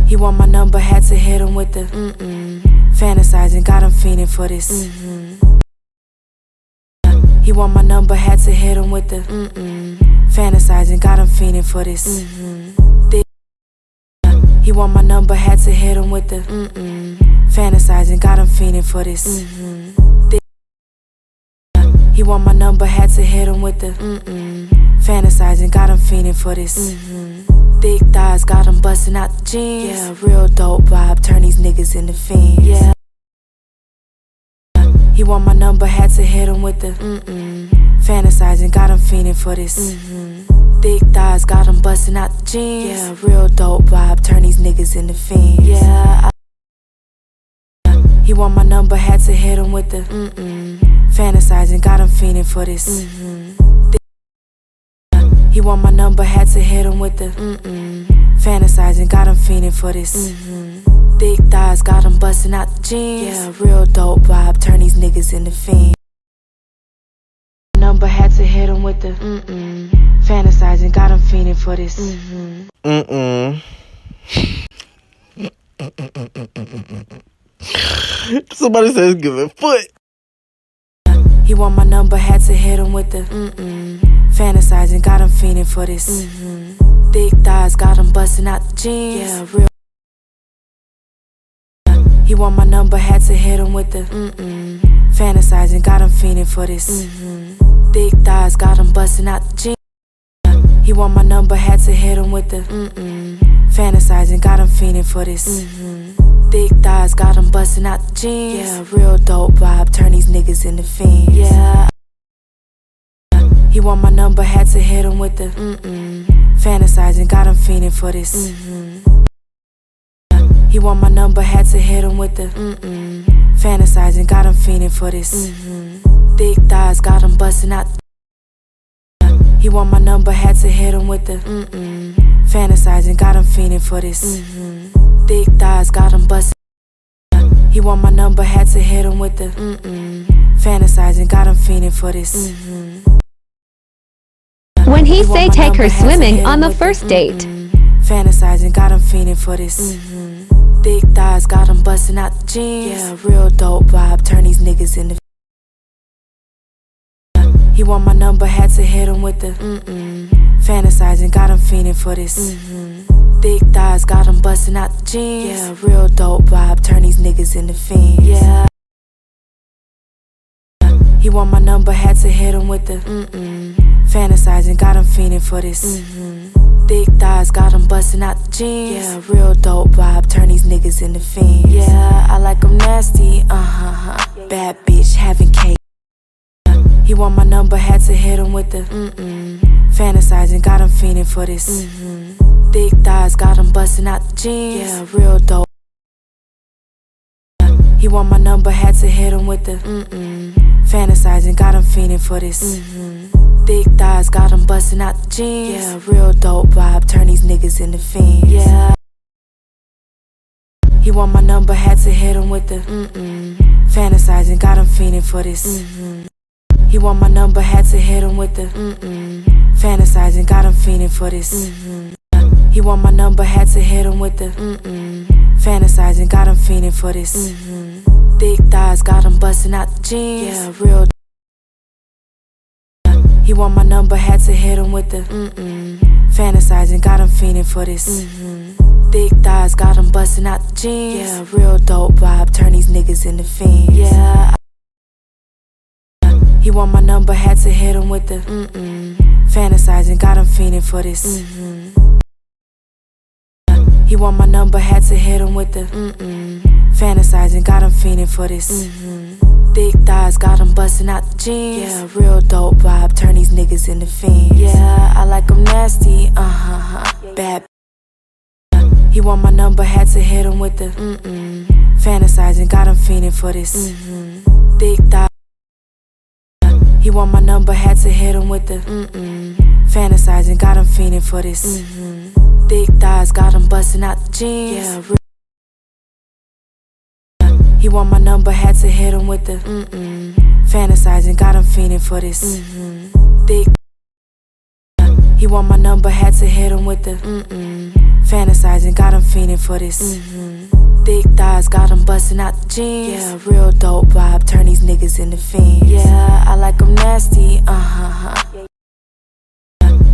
He want my number, had to hit him with the fantasizing, got him fiending for this. He want my number, had to hit him with the fantasizing, got him fiending for this. He want my number, had to hit him with the fantasizing, got him fiending for this. He want my number, had to hit him with the fantasizing, got him fiending for this. Thick thighs, got him busting out the jeans. Yeah, real dope vibe, turn these niggas into fiends. Yeah. He want my number, had to hit him with the fantasizing, got him fiending for this. Thick thighs, got him busting out the jeans. Yeah, real dope vibe, turn these niggas into fiends. Yeah. He want my number, had to hit him with the fantasizing, got him fiending for this. He want my number, had to hit him with the fantasizing, got him fiending for this. Thick thighs, got him busting out the jeans. Yeah, real dope vibe, turn these niggas into fiends. Number, had to hit him with the fantasizing, got him fiending for this. Somebody says give a foot. He want my number, had to hit him with the fantasizing, got him fiending for this. Thick thighs, got him busting out the jeans. Yeah, real. He want my number, had to hit him with the fantasizing, got him fiending for this. Thick thighs, got him busting out the jeans. He want my number, had to hit him with the fantasizing, got him fiending for this. Thick thighs, got him busting out the jeans. Yeah, real dope vibe, turn these niggas into fiends. Yeah. He want my number, had to hit him with the fantasizing, got him fiending for this. He want my number, had to hit him with the fantasizing, got him fiending for this. Thick thighs, got him busting out the. He want my number, had to hit him with the fantasizing, got him fiending for this. Thick thighs, got him busting. He want my number, had to hit him with the fantasizing, got him fiending for this. When he say take her swimming on the first date. Fantasizing, got him fiending for this. Thick thighs, got him busting out the jeans. Yeah, real dope vibe, turn these niggas into. He want my number, had to hit him with the fantasizing, got him fiending for this. Thick thighs, got him busting out the jeans. Yeah, real dope vibe, turn these niggas into fiends. Yeah. He want my number, had to hit him with the fantasizing, got him fiending for this. Thick thighs, got him busting out the jeans. Yeah, real dope vibe, turn these niggas into fiends. Yeah, I like them nasty, bad bitch, having cake. He want my number, had to hit him with the fantasizing, got him fiending for this. Thick thighs, got him busting out the jeans. Yeah, real dope. He want my number, had to hit him with the fantasizing, got him fiending for this. Thick thighs, got him busting out the jeans. Yeah, real dope vibe, turn these niggas into fiends. Yeah. He want my number, had to hit him with the fantasizing, got him fiending for this. He want my number, had to hit him with the fantasizing, got him fiending for this. He want my number, had to hit him with the fantasizing, got him fiending for this. Thick thighs, got him busting out the jeans. Yeah, real. He want my number, had to hit him with the fantasizing, got him fiending for this. Thick thighs, got him busting out the jeans. Yeah, real dope vibe, turn these niggas into fiends. Yeah. He want my number, had to hit him with the fantasizing, got him fiending for this. He want my number, had to hit him with the fantasizing, got him fiending for this. Thick thighs, got him busting out the jeans. Yeah, real dope vibe, turn these niggas into fiends. Yeah, I like them nasty, bad. He want my number, had to hit him with the fantasizing, got him fiending for this. Thick thighs. He want my number, had to hit him with the fantasizing, got him fiending for this. Thick thighs, got him busting out the jeans. Yeah, real. He want my number, had to hit him with the fantasizing, got him fiending for this. Thick. He want my number, had to hit him with the Fantasizing, got him fiending for this. Thick thighs, got him busting out the jeans. Yeah, real dope vibe, turn these niggas into fiends. Yeah, I like them nasty,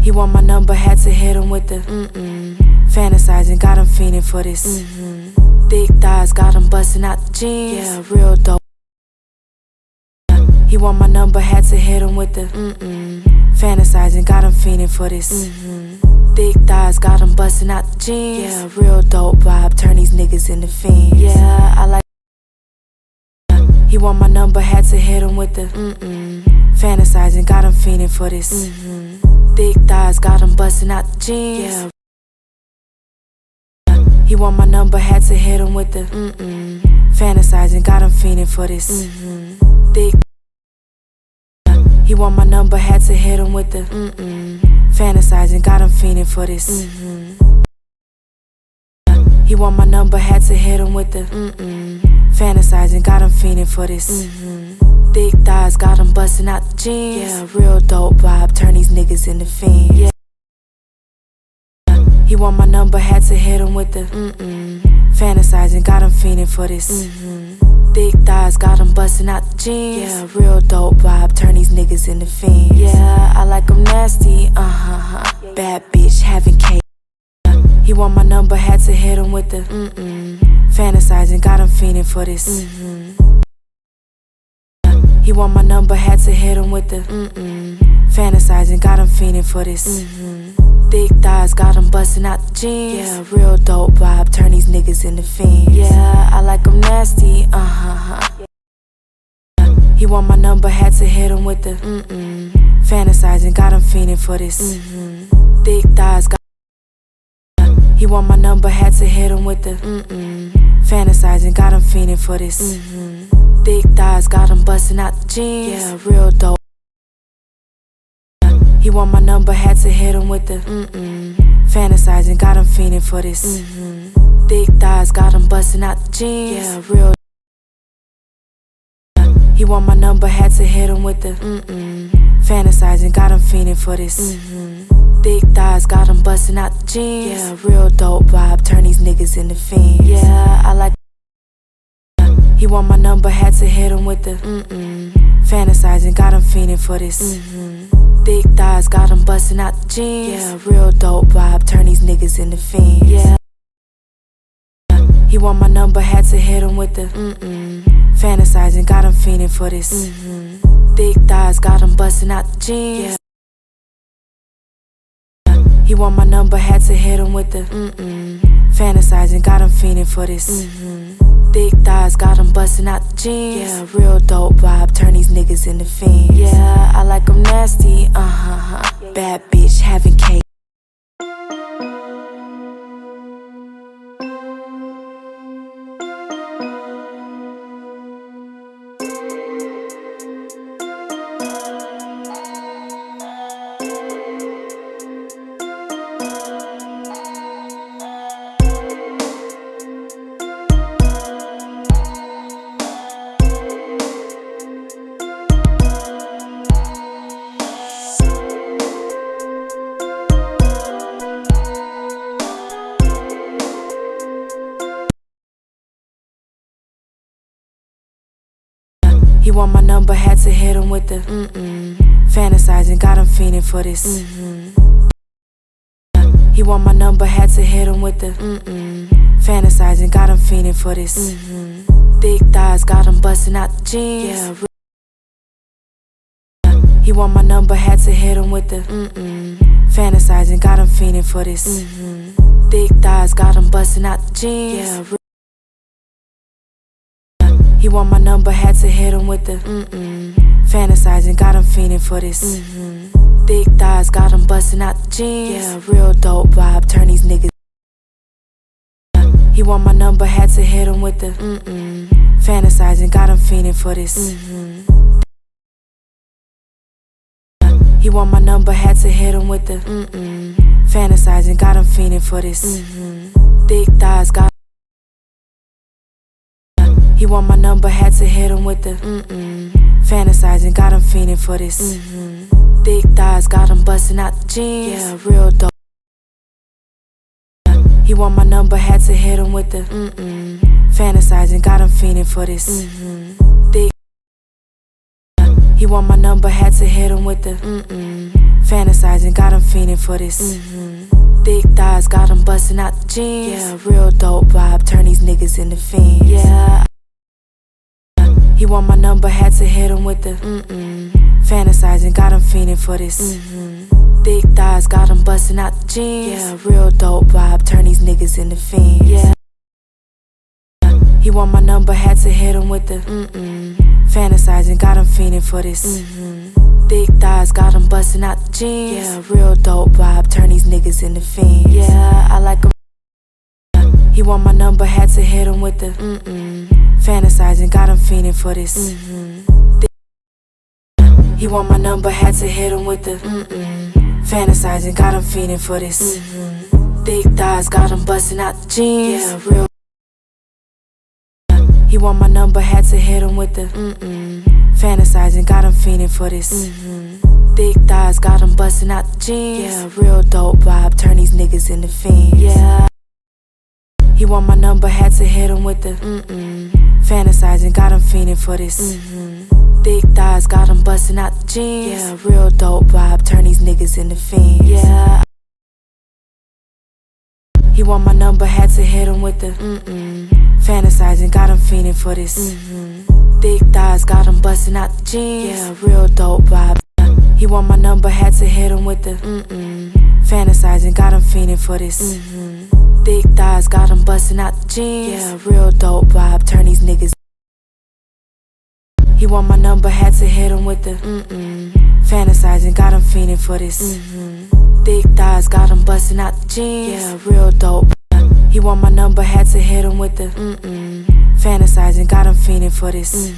He want my number, had to hit him with the Fantasizing, got him fiending for this. Thick thighs, got him busting out the jeans. Yeah, real dope. He want my number, had to hit him with the Fantasizing, got him fiending for this. Thick thighs, got him busting out the jeans. Yeah, real dope vibe, turn these niggas into fiends. Yeah, I like. He want my number, had to hit him with the Fantasizing, got him fiending for this. Thick thighs, got him busting out the jeans. Yeah. He want my number, had to hit him with the Fantasizing, got him fiending for this. Thick. He want my number, had to hit him with the Fantasizing, got him fiending for this. He want my number, had to hit him with the Fantasizing, got him fiending for this. Thick thighs, got him busting out the jeans. Yeah, real dope vibe, turn these niggas into fiends. Yeah. He want my number, had to hit him with the Fantasizing, got him fiending for this. Thick thighs, got him busting out the jeans. Yeah, real dope vibe, turn these niggas into fiends. Yeah, I like them nasty, Bad bitch, having cake. He want my number, had to hit him with the Fantasizing, got him fiending for this. He want my number, had to hit him with the Fantasizing, got him fiending for this. Thick thighs, got him busting out the jeans. Yeah, real dope vibe, turn these niggas into fiends. Yeah, I like them nasty, He want my number, had to hit him with the Fantasizing, got him fiending for this. Thick thighs, got. He want my number, had to hit him with the Fantasizing, got him fiending for this. Thick thighs, got him busting out the jeans. Yeah, real dope. He want my number, had to hit him with the Fantasizing, got him fiending for this. Thick thighs, got him busting out the jeans. Yeah, real. He want my number, had to hit him with the Fantasizing, got him fiending for this. Thick thighs, got him busting out the jeans. Yeah, real dope vibe, turn these niggas into fiends. Yeah, I like. He want my number, had to hit him with the Fantasizing, got him fiending for this. Thick thighs, got him busting out the jeans. Yeah, real dope vibe, turn these niggas into fiends. Yeah. He want my number, had to hit him with the Fantasizing, got him fiending for this. Thick thighs, got him busting out the jeans. Yeah. He want my number, had to hit him with the Fantasizing, got him fiending for this. Thick thighs, got him busting out the jeans. Yeah, real dope vibe, turn these niggas into fiends. Yeah, I like them nasty, Bad bitch, having cake. He want my number, had to hit him with the Fantasizing, got him fiending for this. He want my number, had to hit him with the Fantasizing, got him fiending for this. Thick thighs, got him busting out the jeans. Yeah. He want my number, had to hit him with the Fantasizing, got him fiending for this. Thick thighs, got him busting out the jeans. Yeah. He want my number, had to hit him with the Fantasizing, got him fiending for this. Thick thighs, got him busting out the jeans. Yeah, real dope vibe, turn these niggas. He want my number, had to hit him with the Fantasizing, got him fiending for this. He want my number, had to hit him with the Fantasizing, got him fiending for this. Thick thighs, got. He want my number, had to hit him with the Fantasizing, got him fiending for this. Thick thighs, got him busting out the jeans. Yeah, real dope. He want my number, had to hit him with the fantasizing, got him fiending for this thick. He want my number, had to hit him with the fantasizing, got him fiending for this thick thighs, got him busting out the jeans. Yeah, real dope vibe, turn these niggas into fiends. Yeah. He want my number, had to hit him with the fantasizing, got him fiending for this thick thighs, got him busting out the jeans. Yeah, real dope vibe, turn these niggas into fiends. Yeah. He want my number, had to hit him with the fantasizing, got him fiending for this thick thighs, got him busting out the jeans. Yeah, real dope vibe, turn these niggas into fiends. Yeah, I like him. He want my number, had to hit him with the fantasizing, got him fiending for this thick. He want my number, had to hit him with the fantasizing, got him fiending for this thick thighs, got him busting out the jeans. Yeah, real. He want my number, had to hit him with the fantasizing, got him fiending for this thick thighs, got him busting out the jeans. Yeah, real dope vibe, turn these niggas into fiends. Yeah. He want my number, had to hit him with the fantasizing, got him fiending for this thick thighs, got him busting out the jeans. Yeah, real dope vibe, turn these niggas into fiends. Yeah. He want my number, had to hit him with the fantasizing, got him fiending for this thick thighs, got him busting out the jeans. Yeah, real dope vibe. He want my number, had to hit him with the fantasizing, got him fiending for this thick thighs, got him busting out the jeans. Yeah, real dope vibe, turn these niggas. He want my number, had to hit him with the fantasizing, got him fiending for this thick thighs, got him busting out the jeans. Yeah, real dope. He want my number, had to hit him with the fantasizing, got him fiending for this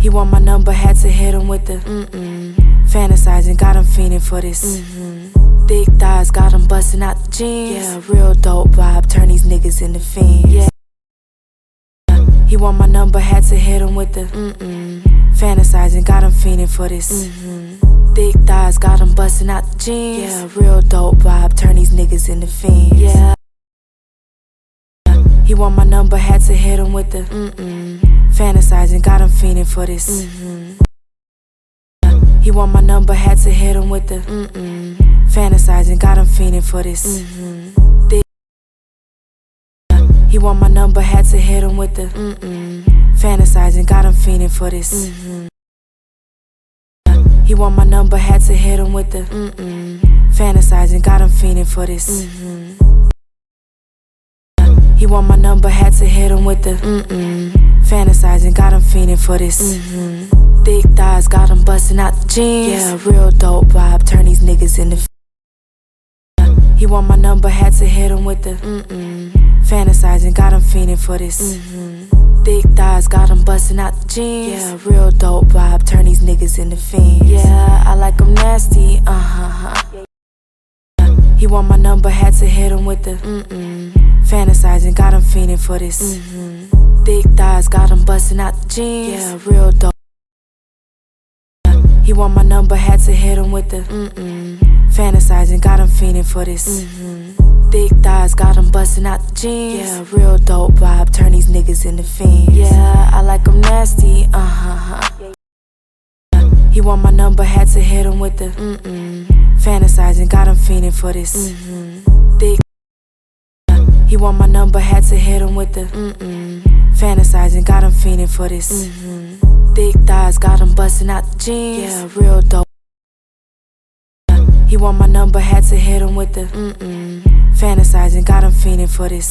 He want my number, had to hit him with the fantasizing, got him fiending for this thick thighs, got him busting out the jeans. Yeah, real dope vibe, turn these niggas into fiends. Yeah. He want my number, had to hit him with the fantasizing, got him fiending for this thick thighs, got him busting out the jeans. Yeah, real dope vibe, turn these niggas into fiends. Yeah. He want my number, had to hit him with the fantasizing, got him fiending for this He want my number, had to hit him with the fantasizing, got him fiending for this thick. He want my number, had to hit him with the fantasizing, got him fiending for this He want my number, had to hit him with the fantasizing, got him fiending for this He want my number, had to hit him with the fantasizing, got him fiending for this thick thighs, got him busting out the jeans. Yeah, real dope vibe, turn these niggas into He want my number, had to hit him with the fantasizing, got him fiending for this thick thighs, got him busting out the jeans. Yeah, real dope vibe, turn these niggas into fiends. Yeah, I like them nasty, He want my number, had to hit him with the fantasizing, got him fiending for this thick thighs, got him busting out the jeans. Yeah, real dope. He want my number, had to hit him with the fantasizing, got him fiending for this thick thighs, got him busting out the jeans. Yeah, real dope vibe, turn these niggas into fiends. Yeah, I like them nasty, He want my number, had to hit him with the fantasizing, got him fiending for this thick. He want my number, had to hit him with the fantasizing, got him fiending for this thick thighs, got him busting out the jeans. Yeah, real dope. He want my number, had to hit him with the fantasizing, got him fiending for this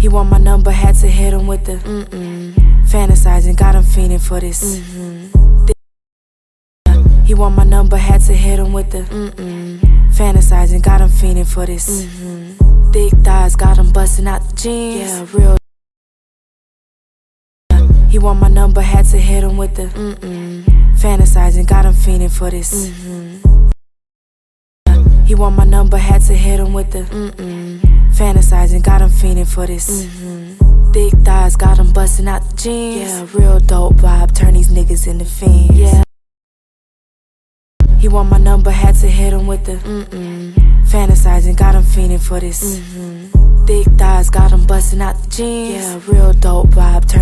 He want my number, had to hit him with the fantasizing, got him fiending for this He want my number, had to hit him with the fantasizing, got him fiending for this thick thighs, got him busting out the jeans. Yeah, real. He want my number, had to hit him with the fantasizing, got him fiending for this He want my number, had to hit him with the fantasizing, got him fiending for this thick thighs, got him busting out the jeans. Yeah, real dope vibe, turn these niggas into fiends. Yeah. He want my number, had to hit him with the fantasizing, got him fiending for this. Thick thighs, got him busting out the jeans. Yeah, real dope vibe.